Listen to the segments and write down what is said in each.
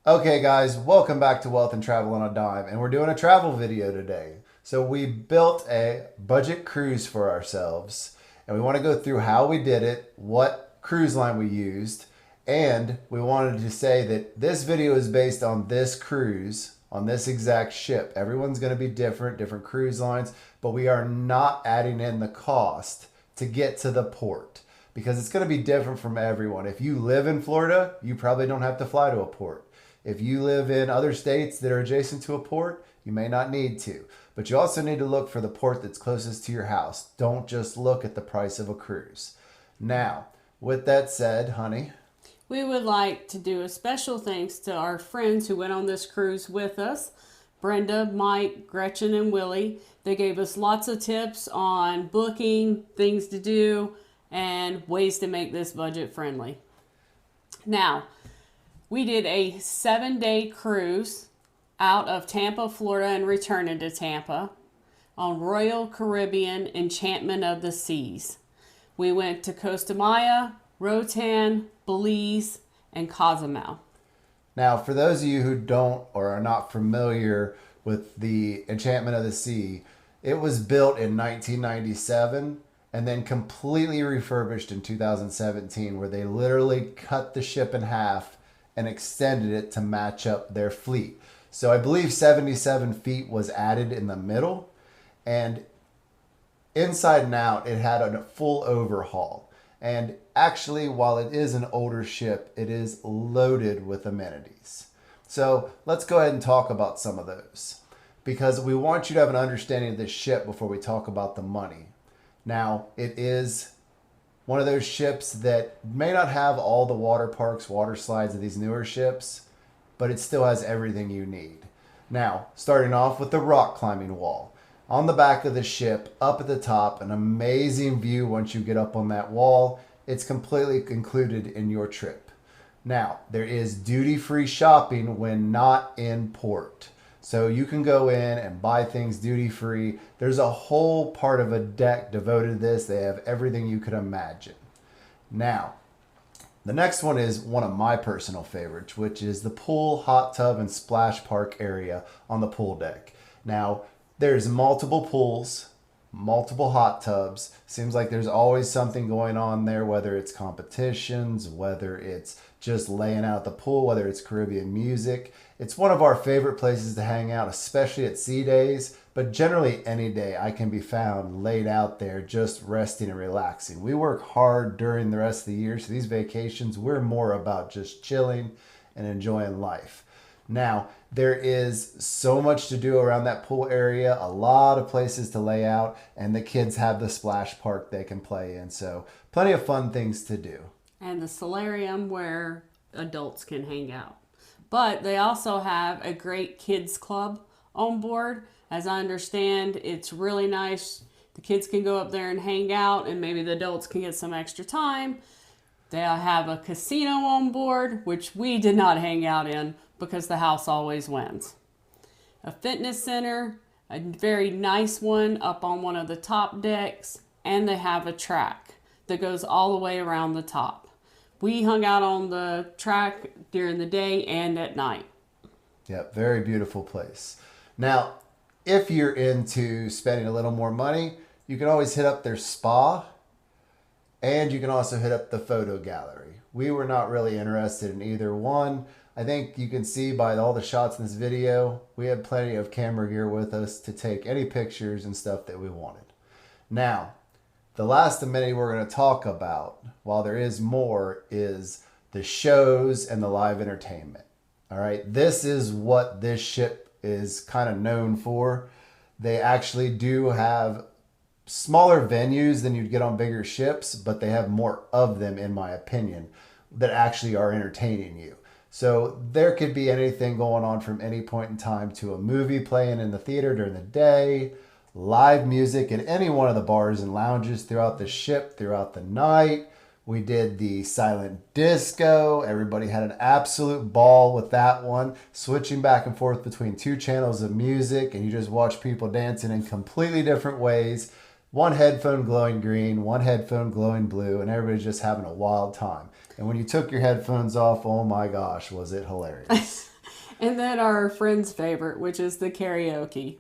Okay, guys, welcome back to Wealth and Travel on a Dime, and we're doing a travel video today. So we built a budget cruise for ourselves, and we want to go through how we did it, what cruise line we used, and we wanted to say that this video is based on this cruise, on this exact ship. Everyone's going to be different, different cruise lines, but we are not adding in the cost to get to the port because it's going to be different from everyone. If you live in Florida, you probably don't have to fly to a port. If you live in other states that are adjacent to a port, you may not need to. But you also need to look for the port that's closest to your house. Don't just look at the price of a cruise. Now, with that said, honey, We would like to do a special thanks to our friends who went on this cruise with us: Brenda, Mike, Gretchen, and Willie. They gave us lots of tips on booking, things to do, and ways to make this budget friendly. Now, we did a 7-day cruise out of Tampa, Florida, and returning to Tampa on Royal Caribbean Enchantment of the Seas. We went to Costa Maya, Rotan, Belize, and Cozumel. now for those of you who don't or are not familiar with the Enchantment of the Sea, it was built in 1997 and then completely refurbished in 2017, where they literally cut the ship in half and extended it to match up their fleet. So I believe 77 feet was added in the middle, and inside and out, it had a full overhaul. And actually, while it is an older ship, it is loaded with amenities. So let's go ahead and talk about some of those because we want you to have an understanding of this ship before we talk about the money. Now, it is one of those ships that may not have all the water parks, water slides of these newer ships, but it still has everything you need. Now, starting off with the rock climbing wall. On the back of the ship, up at the top, an amazing view once you get up on that wall. It's completely included in your trip. Now, there is duty-free shopping when not in port. So you can go in and buy things duty-free. There's a whole part of a deck devoted to this. They have everything you could imagine. Now, the next one is one of my personal favorites, which is the pool, hot tub, and splash park area on the pool deck. Now, there's multiple pools, multiple hot tubs. Seems like there's always something going on there, whether it's competitions, whether it's just laying out the pool, whether it's Caribbean music. It's one of our favorite places to hang out, especially at sea days, but generally any day I can be found laid out there just resting and relaxing. We work hard during the rest of the year, so these vacations, we're more about just chilling and enjoying life. Now, there is so much to do around that pool area, a lot of places to lay out, and the kids have the splash park they can play in. So, plenty of fun things to do. And the solarium where adults can hang out. But they also have a great kids club on board. As I understand, it's really nice. The kids can go up there and hang out, and maybe the adults can get some extra time. They'll have a casino on board, which we did not hang out in because the house always wins. A fitness center, a very nice one up on one of the top decks, and they have a track that goes all the way around the top. We hung out on the track during the day and at night. Yep, very beautiful place. Now, if you're into spending a little more money, you can always hit up their spa, and you can also hit up the photo gallery. We were not really interested in either one. I think you can see by all the shots in this video, we had plenty of camera gear with us to take any pictures and stuff that we wanted. Now, the last amenity we're going to talk about, while there is more, is the shows and the live entertainment. All right, this is what this ship is kind of known for. They actually do have smaller venues than you'd get on bigger ships, but they have more of them, in my opinion, that actually are entertaining you. So there could be anything going on from any point in time to a movie playing in the theater during the day, live music at any one of the bars and lounges throughout the ship, throughout the night. We did the silent disco. Everybody had an absolute ball with that one, switching back and forth between two channels of music, and you just watch people dancing in completely different ways. One headphone glowing green, one headphone glowing blue, and everybody's just having a wild time. And when you took your headphones off, oh my gosh, was it hilarious. And then our friend's favorite, which is the karaoke.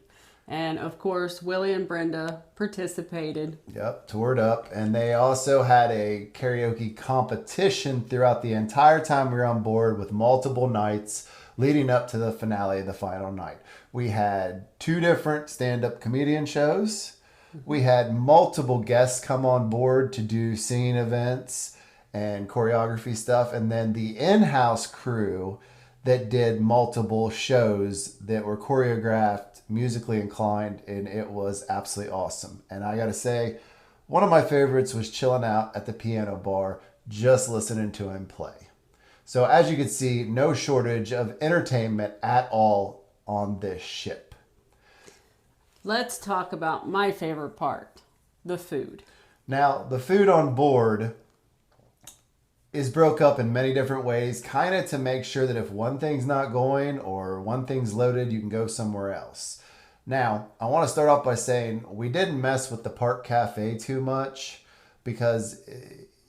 And of course, Willie and Brenda participated. Yep, toured up. And they also had a karaoke competition throughout the entire time we were on board with multiple nights leading up to the finale, the final night. We had two different stand up comedian shows. We had multiple guests come on board to do singing events and choreography stuff. And then the in house crew that did multiple shows that were choreographed, musically inclined, and it was absolutely awesome. And I gotta say, one of my favorites was chilling out at the piano bar, just listening to him play. So as you can see, no shortage of entertainment at all on this ship. Let's talk about my favorite part, the food. Now, the food on board is broke up in many different ways, kind of to make sure that if one thing's not going or one thing's loaded, you can go somewhere else. Now, I want to start off by saying we didn't mess with the Park Cafe too much because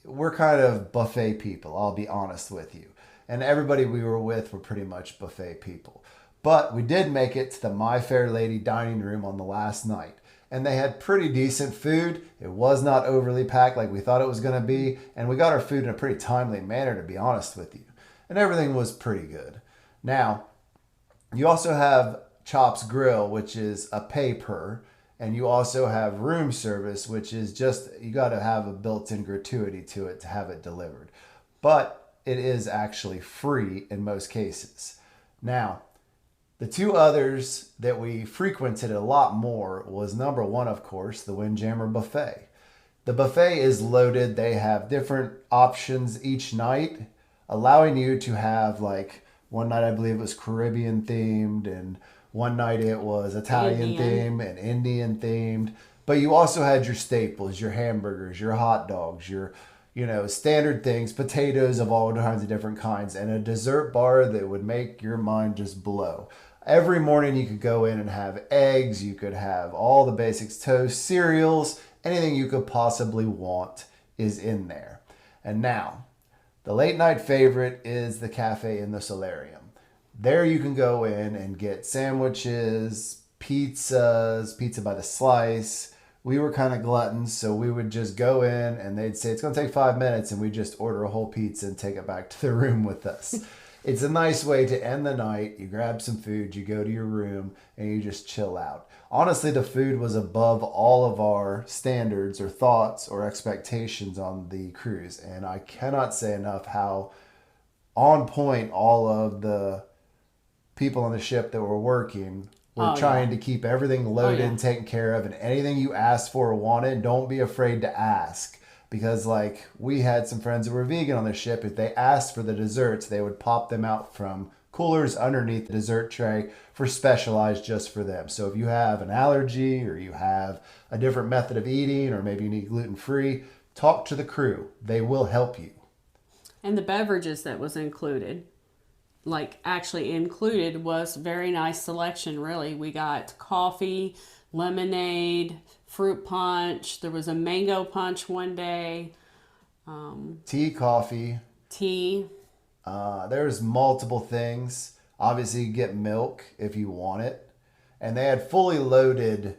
we're kind of buffet people, I'll be honest with you. And everybody we were with were pretty much buffet people. But we did make it to the My Fair Lady dining room on the last night. And they had pretty decent food. It was not overly packed like we thought it was going to be. And we got our food in a pretty timely manner, to be honest with you. And everything was pretty good. Now, you also have Chops Grill, which is a pay per. And you also have room service, which is just, you got to have a built-in gratuity to it to have it delivered. But it is actually free in most cases. Now, the two others that we frequented a lot more was number one, of course, the Windjammer Buffet. The buffet is loaded. They have different options each night, allowing you to have, like, one night I believe it was Caribbean themed, and one night it was Italian themed and Indian themed. But you also had your staples, your hamburgers, your hot dogs, your standard things, potatoes of all kinds of different kinds, and a dessert bar that would make your mind just blow. Every morning you could go in and have eggs, you could have all the basics, toast, cereals, anything you could possibly want is in there. And now, the late night favorite is the Cafe in the Solarium. There you can go in and get sandwiches, pizzas, pizza by the slice. We were kind of gluttons, so we would just go in and they'd say, it's going to take 5 minutes, and we'd just order a whole pizza and take it back to the room with us. It's a nice way to end the night. You grab some food, you go to your room, and you just chill out. Honestly, the food was above all of our standards or thoughts or expectations on the cruise. And I cannot say enough how on point all of the people on the ship that were working were trying to keep everything loaded and taken care of. And anything you asked for or wanted, don't be afraid to ask. Because, like, we had some friends that were vegan on the ship. If they asked for the desserts, they would pop them out from coolers underneath the dessert tray for specialized just for them. So if you have an allergy or you have a different method of eating or maybe you need gluten-free, talk to the crew. They will help you. And the beverages that was included, was very nice selection, really. We got coffee, lemonade, fruit punch. There was a mango punch one day. Tea, coffee. Tea. There's multiple things. Obviously, you get milk if you want it. And they had fully loaded,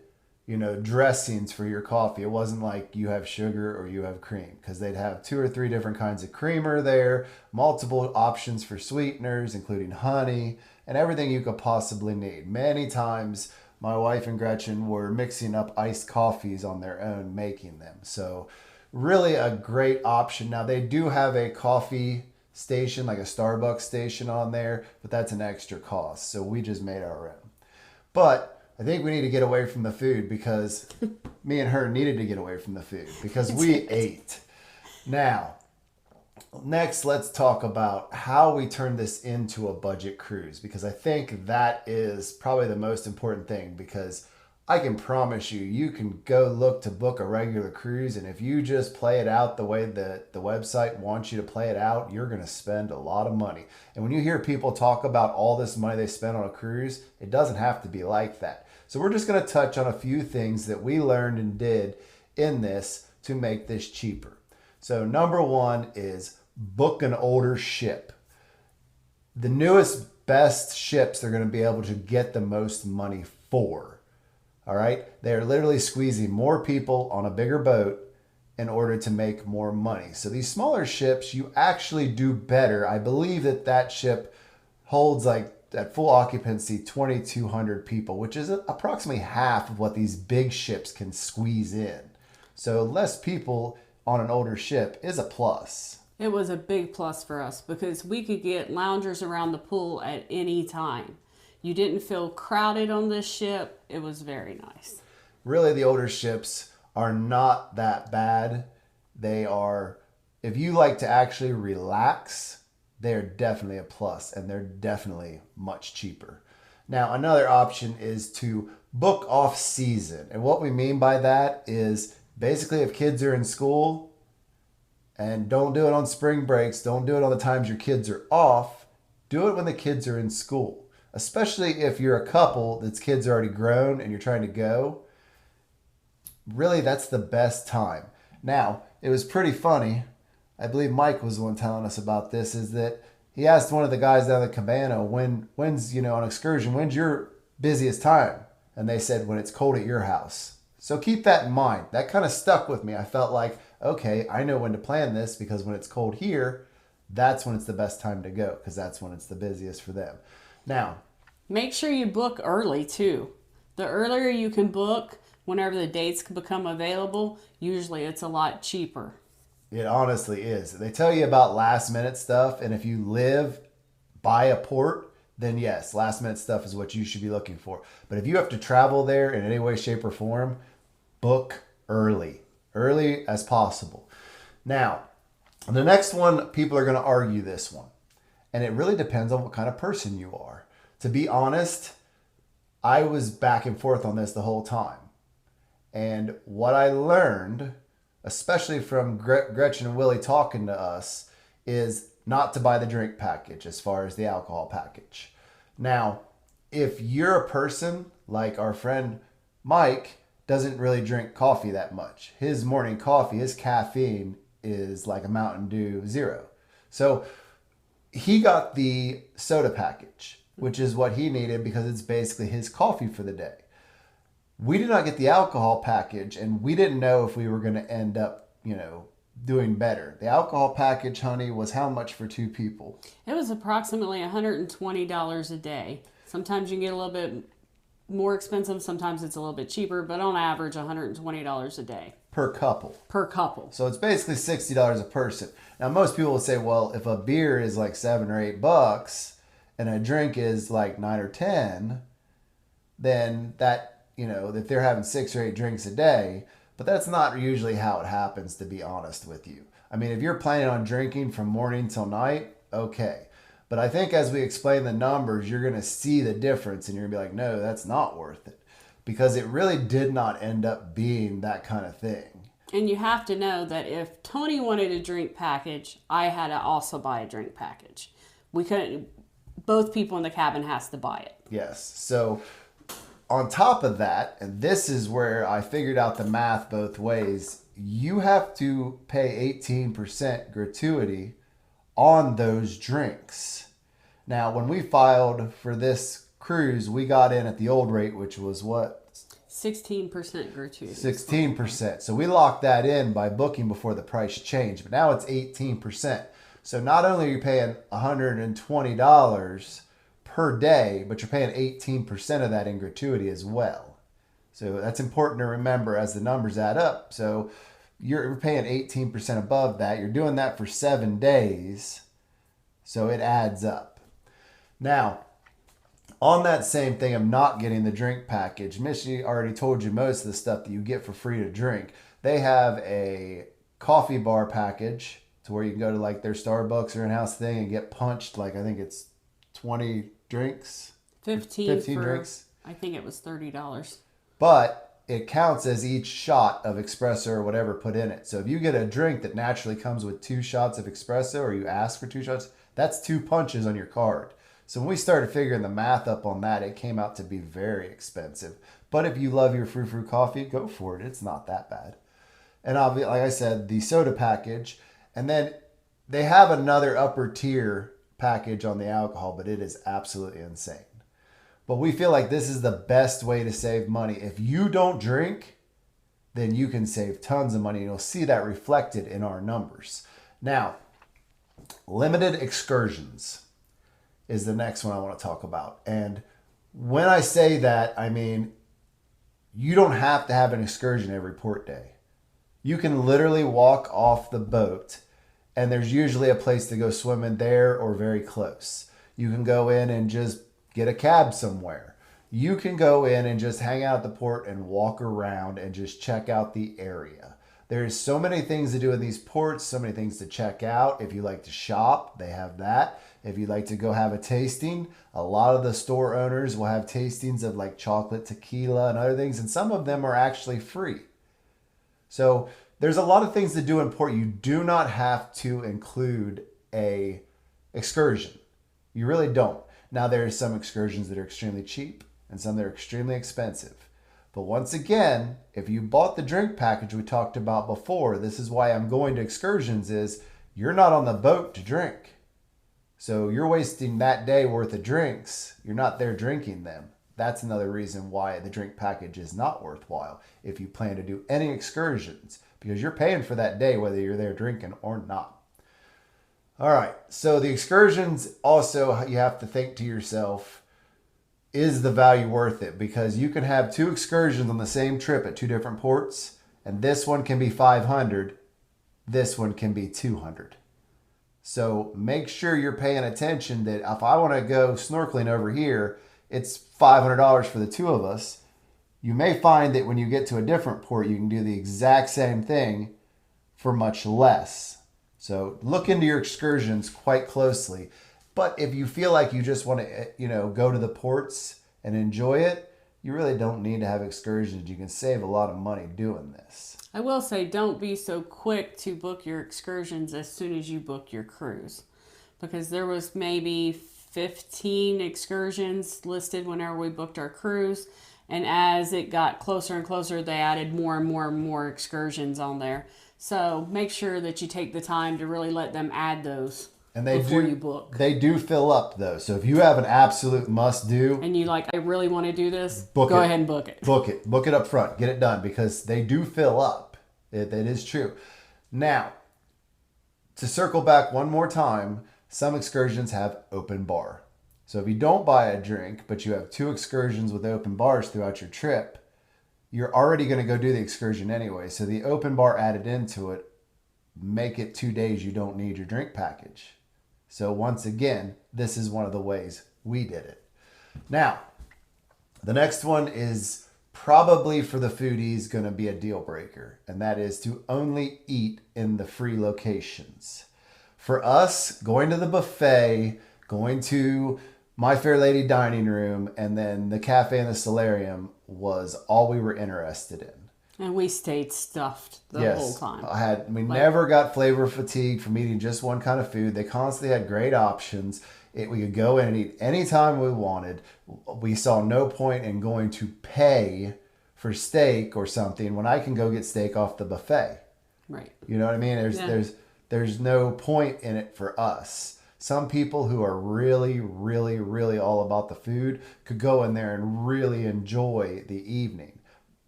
dressings for your coffee. It wasn't like you have sugar or you have cream, because they'd have 2 or 3 different kinds of creamer there, multiple options for sweeteners, including honey, and everything you could possibly need. Many times, my wife and Gretchen were mixing up iced coffees on their own, making them. So really a great option. Now, they do have a coffee station, like a Starbucks station on there, but that's an extra cost. So we just made our own. But I think we need to get away from the food, because me and her needed to get away from the food because we ate. Now, next, let's talk about how we turn this into a budget cruise, because I think that is probably the most important thing, because I can promise you, you can go look to book a regular cruise, and if you just play it out the way that the website wants you to play it out, you're going to spend a lot of money. And when you hear people talk about all this money they spend on a cruise, it doesn't have to be like that. So we're just going to touch on a few things that we learned and did in this to make this cheaper. So number one is book an older ship. The newest best ships they're going to be able to get the most money for. All right? They're literally squeezing more people on a bigger boat in order to make more money. So these smaller ships, you actually do better. I believe that ship holds like at full occupancy 2,200 people, which is approximately half of what these big ships can squeeze in. So less people on an older ship is a plus. It was a big plus for us because we could get loungers around the pool at any time. You didn't feel crowded on this ship. It was very nice. Really, the older ships are not that bad. They are, if you like to actually relax, they're definitely a plus, and they're definitely much cheaper. Now, another option is to book off season. And what we mean by that is basically if kids are in school, and don't do it on spring breaks, don't do it on the times your kids are off, do it when the kids are in school. Especially if you're a couple that's kids are already grown and you're trying to go. Really, that's the best time. Now, it was pretty funny. I believe Mike was the one telling us about this, is that he asked one of the guys down at the cabana, when's, on excursion, when's your busiest time? And they said, when it's cold at your house. So keep that in mind. That kind of stuck with me. I felt like, okay, I know when to plan this because when it's cold here, that's when it's the best time to go because that's when it's the busiest for them. Now, make sure you book early too. The earlier you can book, whenever the dates become available, usually it's a lot cheaper. It honestly is. They tell you about last minute stuff, and if you live by a port, then yes, last minute stuff is what you should be looking for. But if you have to travel there in any way, shape, or form, book early as possible. Now, the next one, people are going to argue this one, and it really depends on what kind of person you are. To be honest, I was back and forth on this the whole time. And what I learned, especially from Gretchen and Willie talking to us, is not to buy the drink package as far as the alcohol package. Now, if you're a person like our friend Mike doesn't really drink coffee that much. His morning coffee, his caffeine is like a Mountain Dew Zero. So he got the soda package, which is what he needed because it's basically his coffee for the day. We did not get the alcohol package, and we didn't know if we were going to end up, doing better. The alcohol package, honey, was how much for two people? It was approximately $120 a day. Sometimes you can get a little bit more expensive, sometimes it's a little bit cheaper, but on average, $120 a day. Per couple. Per couple. So it's basically $60 a person. Now, most people will say, well, if a beer is like $7 or $8 and a drink is like 9 or 10, then that, if they're having 6 or 8 drinks a day, but that's not usually how it happens, to be honest with you. I mean, if you're planning on drinking from morning till night, okay. But I think as we explain the numbers, you're going to see the difference and you're going to be like, no, that's not worth it. Because it really did not end up being that kind of thing. And you have to know that if Tony wanted a drink package, I had to also buy a drink package. We couldn't, both people in the cabin has to buy it. Yes. So on top of that, and this is where I figured out the math both ways, you have to pay 18% gratuity on those drinks. Now, when we filed for this cruise, we got in at the old rate, which was what? 16% gratuity. 16%. So we locked that in by booking before the price changed, but now it's 18%. So not only are you paying $120 per day, but you're paying 18% of that in gratuity as well. So that's important to remember as the numbers add up. So you're paying 18% above that. You're doing that for 7 days. So it adds up. Now, on that same thing of not getting the drink package, Mishy already told you most of the stuff that you get for free to drink. They have a coffee bar package to where you can go to like their Starbucks or in-house thing and get punched like I think it's 20 drinks. 15 for, drinks. I think it was $30. But it counts as each shot of espresso or whatever put in it. So if you get a drink that naturally comes with 2 shots of espresso or you ask for 2 shots, that's 2 punches on your card. So when we started figuring the math up on that, it came out to be very expensive. But if you love your frou-frou coffee, go for it. It's not that bad. And like I said, the soda package. And then they have another upper tier package on the alcohol, but it is absolutely insane. But we feel like this is the best way to save money. If you don't drink, then you can save tons of money. And you'll see that reflected in our numbers. Now, limited excursions is the next one I want to talk about. And when I say that, I mean, you don't have to have an excursion every port day. You can literally walk off the boat, and there's usually a place to go swimming there or very close. You can go in and just get a cab somewhere. You can go in and just hang out at the port and walk around and just check out the area. There's so many things to do in these ports, so many things to check out. If you like to shop, they have that. If you'd like to go have a tasting, a lot of the store owners will have tastings of like chocolate tequila and other things, and some of them are actually free. So there's a lot of things to do in port. You do not have to include a excursion. You really don't. Now, there's some excursions that are extremely cheap and some that are extremely expensive. But once again, if you bought the drink package we talked about before, this is why I'm going to excursions, is you're not on the boat to drink. So you're wasting that day worth of drinks. You're not there drinking them. That's another reason why the drink package is not worthwhile if you plan to do any excursions, because you're paying for that day whether you're there drinking or not. All right, so the excursions also, you have to think to yourself, is the value worth it? Because you can have two excursions on the same trip at two different ports, and this one can be $500, this one can be $200. So make sure you're paying attention that if I want to go snorkeling over here, it's $500 for the two of us. You may find that when you get to a different port, you can do the exact same thing for much less. So look into your excursions quite closely. But if you feel like you just want to, go to the ports and enjoy it, you really don't need to have excursions. You can save a lot of money doing this. I will say, don't be so quick to book your excursions as soon as you book your cruise, because there was maybe 15 excursions listed whenever we booked our cruise, and as it got closer and closer, they added more and more and more excursions on there. So make sure that you take the time to really let them add those And before you book. They do fill up though. So if you have an absolute must do, and you I really want to do this, go ahead and book it. Book it up front. Get it done, because they do fill up. It is true. Now, to circle back one more time, some excursions have open bar. So if you don't buy a drink, but you have two excursions with open bars throughout your trip, you're already going to go do the excursion anyway. So the open bar added into it, make it 2 days you don't need your drink package. So once again, this is one of the ways we did it. Now, the next one is probably for the foodies going to be a deal breaker, and that is to only eat in the free locations. For us, going to the buffet, going to My Fair Lady dining room, and then the cafe and the solarium was all we were interested in. And we stayed stuffed the whole time. We never got flavor fatigue from eating just one kind of food. They constantly had great options. We could go in and eat anytime we wanted. We saw no point in going to pay for steak or something when I can go get steak off the buffet. Right. You know what I mean? There's no point in it for us. Some people who are really, really, really all about the food could go in there and really enjoy the evening.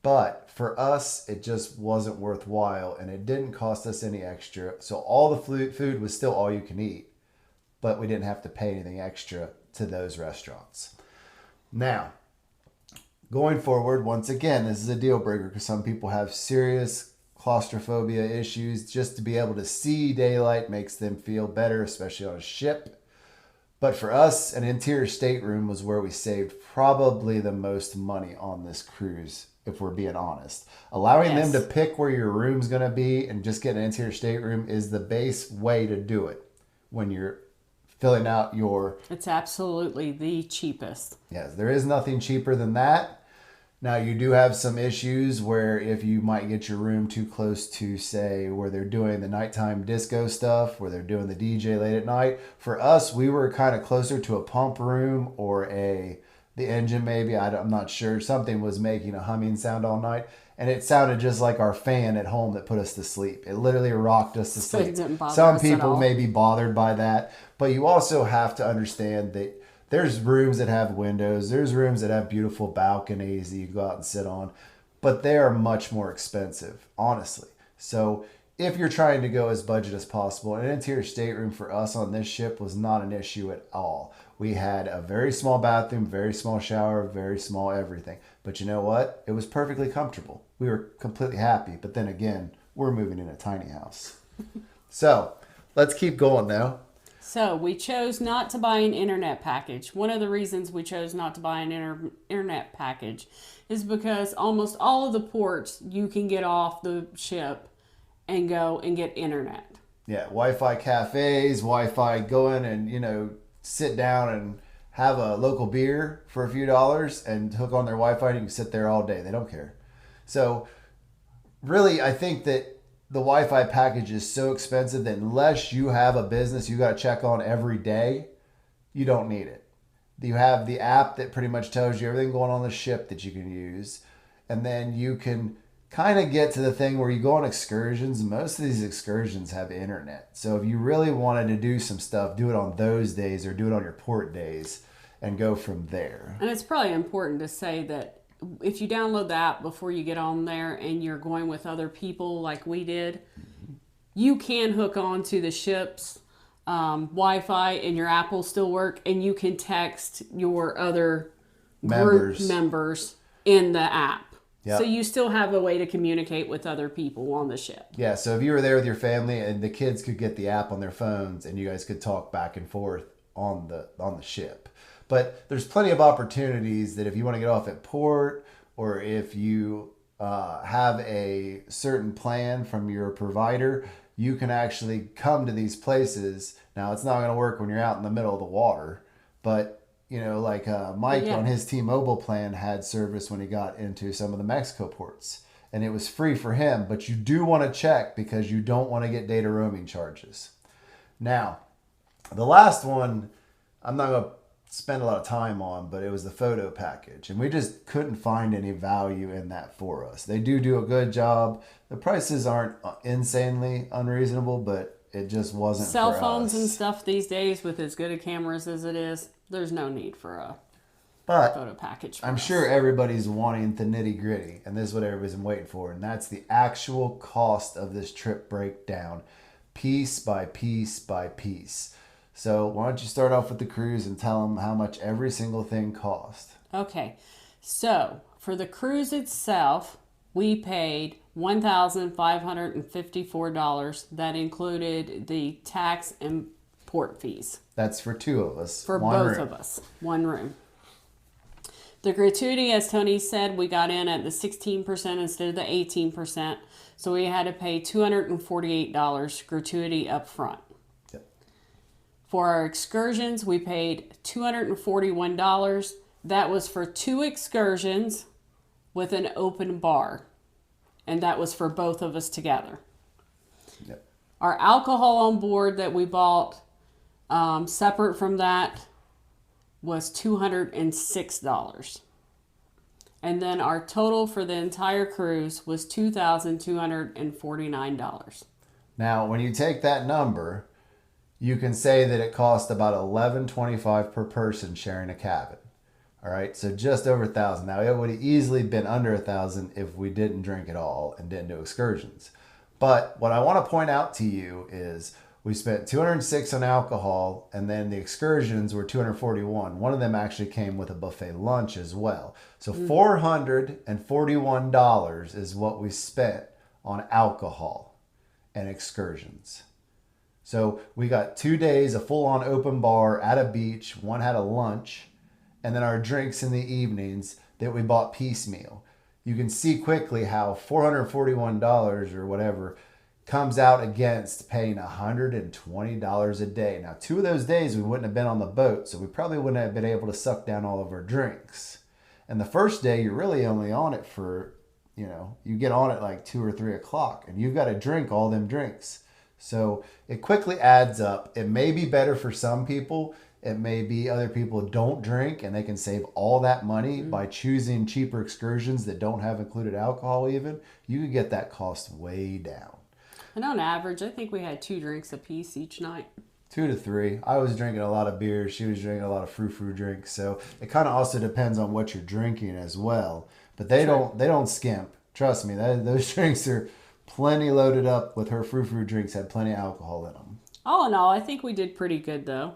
But for us, it just wasn't worthwhile, and it didn't cost us any extra. So all the food was still all you can eat, but we didn't have to pay anything extra to those restaurants. Now, going forward, once again, this is a deal breaker because some people have serious claustrophobia issues. Just to be able to see daylight makes them feel better, especially on a ship. But for us, an interior stateroom was where we saved probably the most money on this cruise, if we're being honest. Allowing them to pick where your room's going to be and just get an interior stateroom is the base way to do it when you're filling out your... It's absolutely the cheapest. Yes, there is nothing cheaper than that. Now, you do have some issues where if you might get your room too close to, say, where they're doing the nighttime disco stuff, where they're doing the DJ late at night. For us, we were kind of closer to a pump room or the engine maybe. I'm not sure. Something was making a humming sound all night. And it sounded just like our fan at home that put us to sleep. It literally rocked us to sleep. It didn't bother Some us at people all. may be bothered by that. But you also have to understand that there's rooms that have windows, there's rooms that have beautiful balconies that you go out and sit on, but they are much more expensive, honestly. So if you're trying to go as budget as possible, an interior stateroom for us on this ship was not an issue at all. We had a very small bathroom, very small shower, very small everything. But you know what? It was perfectly comfortable. We were completely happy. But then again, we're moving in a tiny house. So let's keep going now. So we chose not to buy an internet package. One of the reasons we chose not to buy an internet package is because almost all of the ports you can get off the ship and go and get internet. Yeah, Wi-Fi cafes, Wi-Fi, go in and, sit down and have a local beer for a few dollars and hook on their Wi-Fi and you can sit there all day. They don't care. So really, I think that the Wi-Fi package is so expensive that unless you have a business you got to check on every day, you don't need it. You have the app that pretty much tells you everything going on the ship that you can use. And then you can kind of get to the thing where you go on excursions. Most of these excursions have internet. So if you really wanted to do some stuff, do it on those days or do it on your port days and go from there. And it's probably important to say that if you download the app before you get on there and you're going with other people like we did, you can hook on to the ship's Wi-Fi and your app will still work and you can text your other group members in the app. Yep. So you still have a way to communicate with other people on the ship. Yeah, so if you were there with your family and the kids could get the app on their phones and you guys could talk back and forth on the ship. But there's plenty of opportunities that if you want to get off at port or if you have a certain plan from your provider, you can actually come to these places. Now, it's not going to work when you're out in the middle of the water, but like Mike on his T-Mobile plan had service when he got into some of the Mexico ports. And it was free for him, but you do want to check because you don't want to get data roaming charges. Now, the last one, I'm not going to spend a lot of time on, but it was the photo package. And we just couldn't find any value in that for us. They do a good job. The prices aren't insanely unreasonable, but it just wasn't cell for phones us. And stuff these days with as good a cameras as it is, there's no need for a photo package for I'm us. sure everybody's wanting the nitty gritty, and this is what everybody's been waiting for, and that's the actual cost of this trip breakdown, piece by piece by piece. So why don't you start off with the cruise and tell them how much every single thing cost. Okay, so for the cruise itself, we paid $1,554. That included the tax and port fees. That's for two of us. For both of us. One room. The gratuity, as Tony said, we got in at the 16% instead of the 18%. So we had to pay $248 gratuity up front. Yep. For our excursions, we paid $241. That was for 2 excursions with an open bar. And that was for both of us together. Yep. Our alcohol on board that we bought separate from that was $206. And then our total for the entire cruise was $2,249. Now, when you take that number, you can say that it cost about $11.25 per person sharing a cabin. All right, so just over $1,000. Now, it would have easily been under $1,000 if we didn't drink at all and didn't do excursions. But what I want to point out to you is we spent $206 on alcohol, and then the excursions were $241. One of them actually came with a buffet lunch as well. So $441 is what we spent on alcohol and excursions. So we got 2 days, a full-on open bar at a beach. One had a lunch, and then our drinks in the evenings that we bought piecemeal. You can see quickly how $441 or whatever comes out against paying $120 a day. Now, 2 of those days we wouldn't have been on the boat, so we probably wouldn't have been able to suck down all of our drinks. And the first day, you're really only on it for, you get on it like 2 or 3 o'clock, and you've got to drink all them drinks. So it quickly adds up. It may be better for some people. It may be other people don't drink and they can save all that money by choosing cheaper excursions that don't have included alcohol even. You could get that cost way down. And on average, I think we had 2 drinks apiece each night. 2 to 3. I was drinking a lot of beer. She was drinking a lot of frou-frou drinks. So it kind of also depends on what you're drinking as well. But they don't skimp. Trust me, those drinks are plenty loaded up with her frou-frou drinks. Had plenty of alcohol in them. All in all, I think we did pretty good though.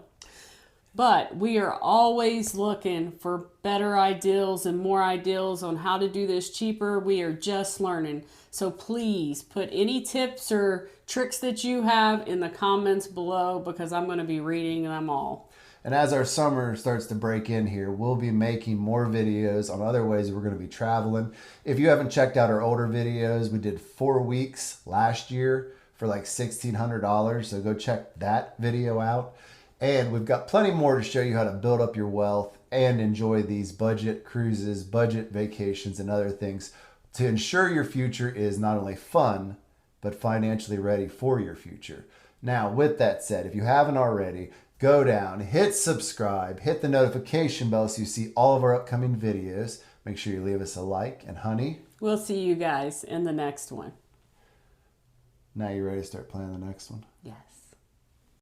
But we are always looking for better ideals and more ideals on how to do this cheaper. We are just learning. So please put any tips or tricks that you have in the comments below because I'm going to be reading them all. And as our summer starts to break in here, we'll be making more videos on other ways we're going to be traveling. If you haven't checked out our older videos, we did 4 weeks last year for like $1,600. So go check that video out. And we've got plenty more to show you how to build up your wealth and enjoy these budget cruises, budget vacations, and other things to ensure your future is not only fun, but financially ready for your future. Now, with that said, if you haven't already, go down, hit subscribe, hit the notification bell so you see all of our upcoming videos. Make sure you leave us a like. And honey, We'll see you guys in the next one. now you ready to start planning the next one? Yes.